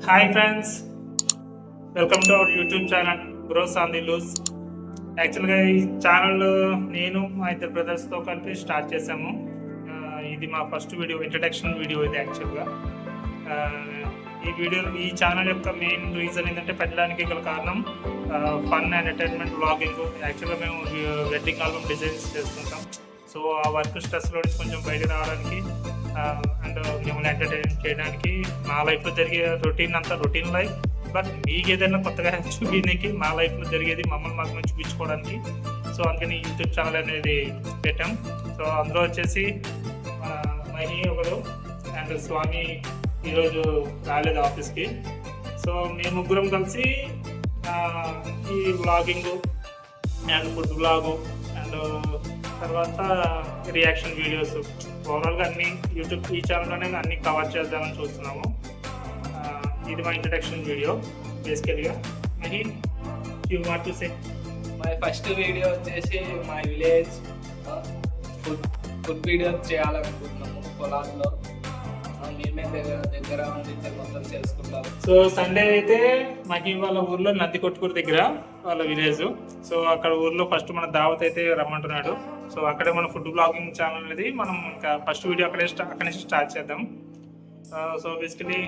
Hi friends, welcome to our YouTube channel Bros on the Loose. యాక్చువల్గా ఈ channel నేను మా ఇద్దరు బ్రదర్స్తో కలిపి స్టార్ట్ చేశాము. ఇది మా ఫస్ట్ వీడియో, ఇంట్రడక్షన్ వీడియో ఇది. యాక్చువల్గా ఈ ఛానల్ యొక్క మెయిన్ రీజన్ ఏంటంటే పెట్టడానికి గల కారణం ఫన్ అండ్ ఎంటర్టైన్మెంట్ వ్లాగింగ్. యాక్చువల్గా మేము వెడ్డింగ్ ఆల్బమ్ డిజైన్స్ చేస్తుంటాం. సో ఆ వర్క్ స్ట్రెస్లో నుంచి కొంచెం బయట రావడానికి అండ్ మిమ్మల్ని ఎంటర్టైన్ చేయడానికి నా లైఫ్లో జరిగే రొటీన్ లైఫ్, బట్ మీకు ఏదైనా కొత్తగా చూపించడానికి మా లైఫ్లో జరిగేది మమ్మల్ని మాకు మేము చూపించుకోవడానికి. సో అందుకని యూట్యూబ్ ఛానల్ అనేది పెట్టాం. సో అందులో వచ్చేసి మహి ఒకడు అండ్ స్వామి ఈరోజు రాలేదు ఆఫీస్కి. సో మేము ముగ్గురం కలిసి ఈ vlogging and food vlog and తర్వాత రియాక్షన్ వీడియోస్, ఓవరాల్గా అన్ని యూట్యూబ్ ఈ ఛానల్లోనే అన్ని కవర్ చేద్దామని చూస్తున్నాము. ఇది మా ఇంట్రడక్షన్ వీడియో బేసికల్గా. Mahi, you want to say? My first video వచ్చేసి మై విలేజ్ ఫుడ్ వీడియో చేయాలనుకుంటున్నాము. పొలాల్లో మేమే దగ్గర మొత్తం చేసుకుంటాము. సో సండే అయితే మహి వాళ్ళ ఊర్లో నంది కొట్టుకూరు దగ్గర వాళ్ళ విలేజ్. సో అక్కడ ఊర్లో ఫస్ట్ మన దావత్ అయితే రమ్మంటున్నాడు. సో అక్కడే మన ఫుడ్ బ్లాగింగ్ ఛానల్ అనేది మనం ఇంకా ఫస్ట్ వీడియో అక్కడి నుంచి స్టార్ట్ చేద్దాం. సో బేసికలీ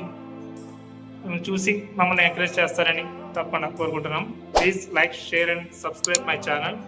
చూసి మమ్మల్ని ఎంకరేజ్ చేస్తారని తప్పకుండా కోరుకుంటున్నాం. Please like, share and subscribe my channel.